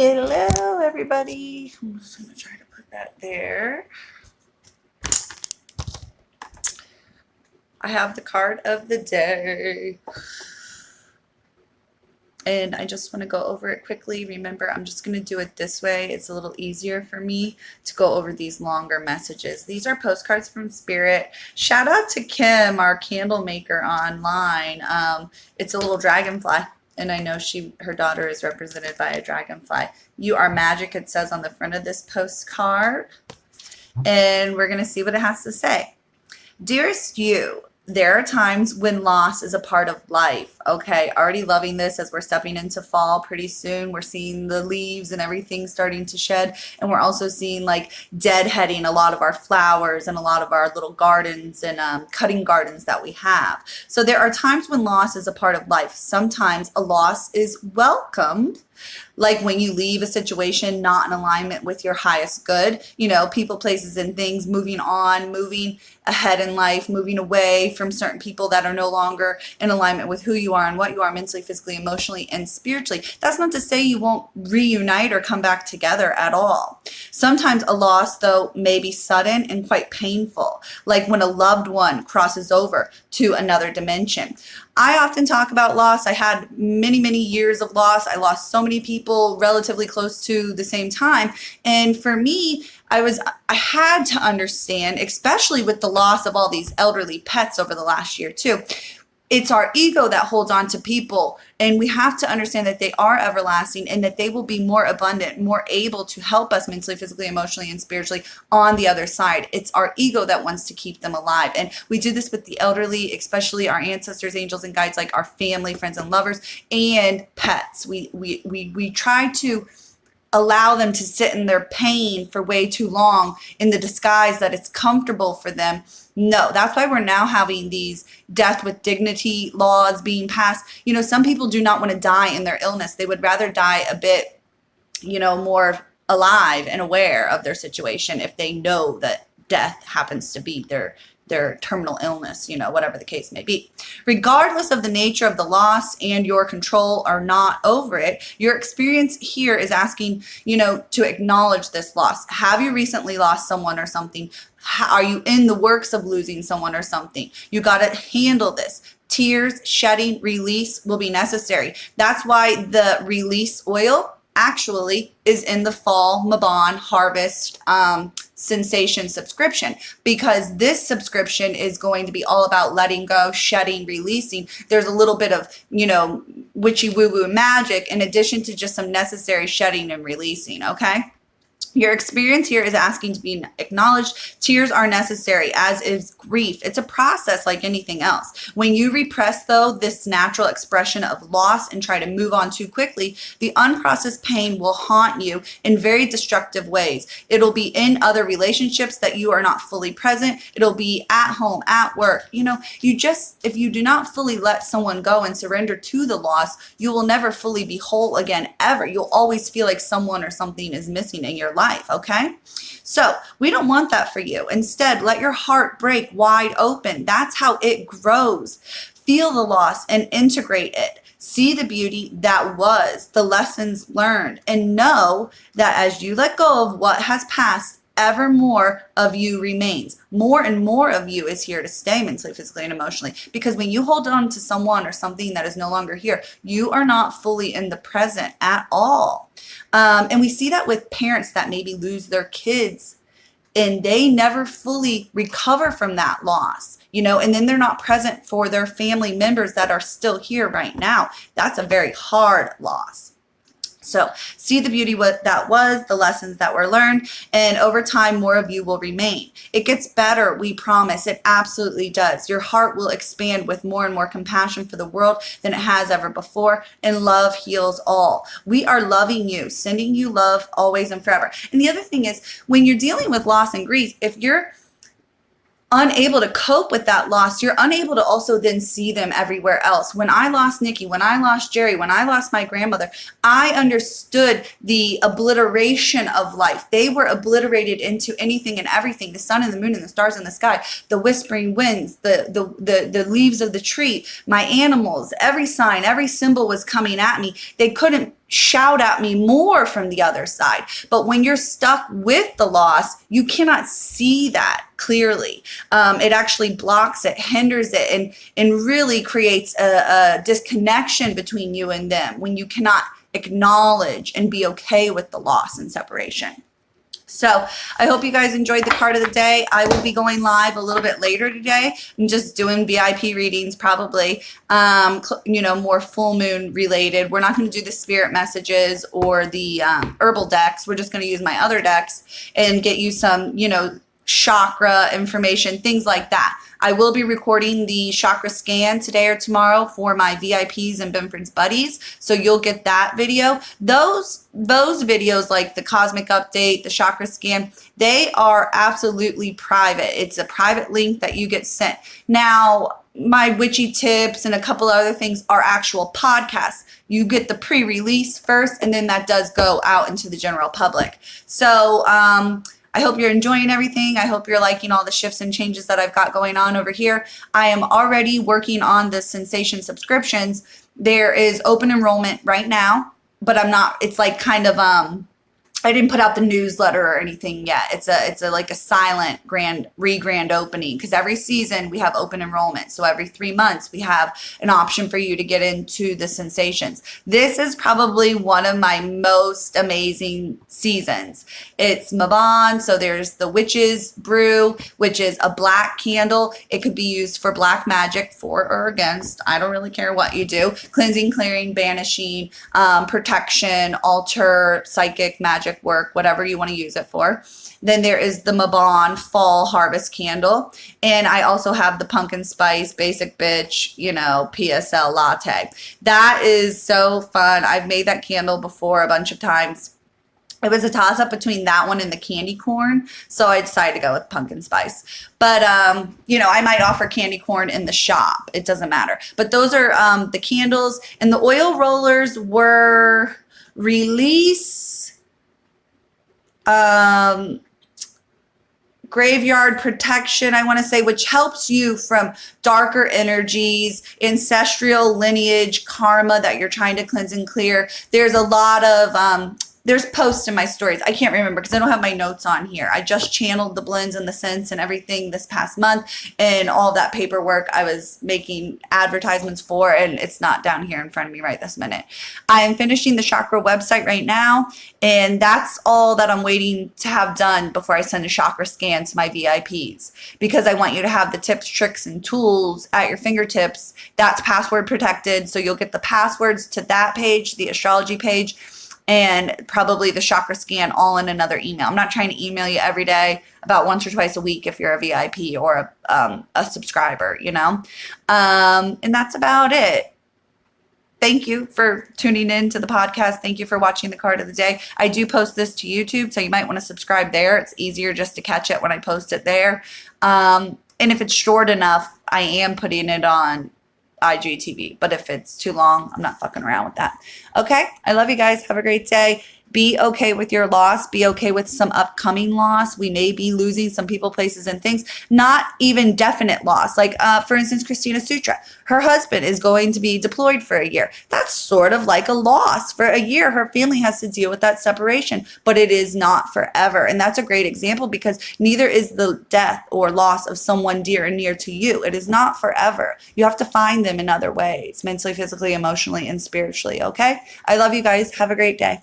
Hello, everybody. I'm just going to try to put that there. I have the card of the day. And I just want to go over it quickly. Remember, I'm just going to do it this way. It's a little easier for me to go over these longer messages. These are postcards from Spirit. Shout out to Kim, our candle maker online. It's a little dragonfly. And I know her daughter is represented by a dragonfly. You are magic, it says on the front of this postcard. And we're going to see what it has to say. Dearest you, there are times when loss is a part of life. Okay, already loving this as we're stepping into fall pretty soon. We're seeing the leaves and everything starting to shed. And we're also seeing like deadheading a lot of our flowers and a lot of our little gardens and cutting gardens that we have. So there are times when loss is a part of life. Sometimes a loss is welcomed. Like when you leave a situation not in alignment with your highest good, you know, people, places, and things, moving on, moving ahead in life, moving away from certain people that are no longer in alignment with who you are and what you are mentally, physically, emotionally, and spiritually. That's not to say you won't reunite or come back together at all. Sometimes a loss, though, may be sudden and quite painful, like when a loved one crosses over to another dimension. I often talk about loss. I had many, many years of loss. I lost so many people relatively close to the same time. And for me, I had to understand, especially with the loss of all these elderly pets over the last year too. It's our ego that holds on to people, and we have to understand that they are everlasting and that they will be more abundant, more able to help us mentally, physically, emotionally, and spiritually on the other side. It's our ego that wants to keep them alive. And we do this with the elderly, especially our ancestors, angels, and guides, like our family, friends, and lovers, and pets. We try to allow them to sit in their pain for way too long in the disguise that it's comfortable for them. No, that's why we're now having these death with dignity laws being passed. You know, some people do not want to die in their illness. They would rather die a bit, you know, more alive and aware of their situation if they know that death happens to be their terminal illness, you know, whatever the case may be. Regardless of the nature of the loss and your control or not over it, your experience here is asking, you know, to acknowledge this loss. Have you recently lost someone or something? Are you in the works of losing someone or something? You got to handle this. Tears, shedding, release will be necessary. That's why the release oil actually is in the fall Mabon harvest sensation subscription, because this subscription is going to be all about letting go, shedding, releasing. There's a little bit of, you know, witchy woo-woo magic in addition to just some necessary shedding and releasing. Okay. Your experience here is asking to be acknowledged. Tears are necessary, as is grief. It's a process like anything else. When you repress, though, this natural expression of loss and try to move on too quickly, the unprocessed pain will haunt you in very destructive ways. It'll be in other relationships that you are not fully present. It'll be at home, at work. You know, if you do not fully let someone go and surrender to the loss, you will never fully be whole again, ever. You'll always feel like someone or something is missing in your life. Okay, so we don't want that for you. Instead, let your heart break wide open. That's how it grows. Feel the loss and integrate it. See the beauty that was, the lessons learned, and know that as you let go of what has passed, ever more of you remains. More and more of you is here to stay mentally, physically, and emotionally. Because when you hold on to someone or something that is no longer here, you are not fully in the present at all. And we see that with parents that maybe lose their kids and they never fully recover from that loss, you know, and then they're not present for their family members that are still here right now. That's a very hard loss. So see the beauty what that was, the lessons that were learned, and over time, more of you will remain. It gets better, we promise. It absolutely does. Your heart will expand with more and more compassion for the world than it has ever before, and love heals all. We are loving you, sending you love always and forever. And the other thing is, when you're dealing with loss and grief, if you're unable to cope with that loss, you're unable to also then see them everywhere else. When I lost Nikki, when I lost Jerry, when I lost my grandmother, I understood the obliteration of life. They were obliterated into anything and everything, the sun and the moon and the stars in the sky, the whispering winds, the leaves of the tree, my animals, every sign, every symbol was coming at me. They couldn't shout at me more from the other side. But when you're stuck with the loss, you cannot see that clearly. It actually blocks it, hinders it, and really creates a disconnection between you and them when you cannot acknowledge and be okay with the loss and separation. So I hope you guys enjoyed the card of the day. I will be going live a little bit later today. I'm just doing VIP readings, probably, more full moon related. We're not going to do the spirit messages or the herbal decks. We're just going to use my other decks and get you some, chakra information, things like that. I will be recording the chakra scan today or tomorrow for my VIPs and Benford's buddies, so you'll get that video. Those videos, like the cosmic update, the chakra scan, they are absolutely private. It's a private link that you get sent. Now, my witchy tips and a couple other things are actual podcasts. You get the pre-release first, and then that does go out into the general public. So, I hope you're enjoying everything. I hope you're liking all the shifts and changes that I've got going on over here. I am already working on the Sensation subscriptions. There is open enrollment right now, but it's like kind of, I didn't put out the newsletter or anything yet. It's like a silent grand opening, because every season we have open enrollment. So every 3 months we have an option for you to get into the Sensations. This is probably one of my most amazing seasons. It's Mabon, so there's the Witch's Brew, which is a black candle. It could be used for black magic, for or against. I don't really care what you do. Cleansing, clearing, banishing, protection, altar, psychic, magic work, whatever you want to use it for. Then there is the Mabon Fall Harvest Candle. And I also have the Pumpkin Spice Basic Bitch, PSL Latte. That is so fun. I've made that candle before a bunch of times. It was a toss-up between that one and the candy corn, so I decided to go with pumpkin spice. But, I might offer candy corn in the shop. It doesn't matter. But those are the candles. And the oil rollers were release, graveyard protection, I want to say, which helps you from darker energies, ancestral lineage, karma that you're trying to cleanse and clear. There's a lot of there's posts in my stories. I can't remember because I don't have my notes on here. I just channeled the blends and the scents and everything this past month, and all that paperwork I was making advertisements for, and it's not down here in front of me right this minute. I am finishing the chakra website right now, and that's all that I'm waiting to have done before I send a chakra scan to my VIPs, because I want you to have the tips, tricks, and tools at your fingertips. That's password protected, so you'll get the passwords to that page, the astrology page, and probably the chakra scan all in another email. I'm not trying to email you every day, about once or twice a week if you're a VIP or a subscriber, and that's about it. Thank you for tuning in to the podcast. Thank you for watching the card of the day. I do post this to YouTube, so you might want to subscribe there. It's easier just to catch it when I post it there. And if it's short enough, I am putting it on IGTV, but if it's too long, I'm not fucking around with that. Okay, I love you guys. Have a great day. Be okay with your loss. Be okay with some upcoming loss. We may be losing some people, places, and things. Not even definite loss. Like, for instance, Christina Sutra. Her husband is going to be deployed for a year. That's sort of like a loss. For a year, her family has to deal with that separation, but it is not forever. And that's a great example, because neither is the death or loss of someone dear and near to you. It is not forever. You have to find them in other ways, mentally, physically, emotionally, and spiritually, okay? I love you guys. Have a great day.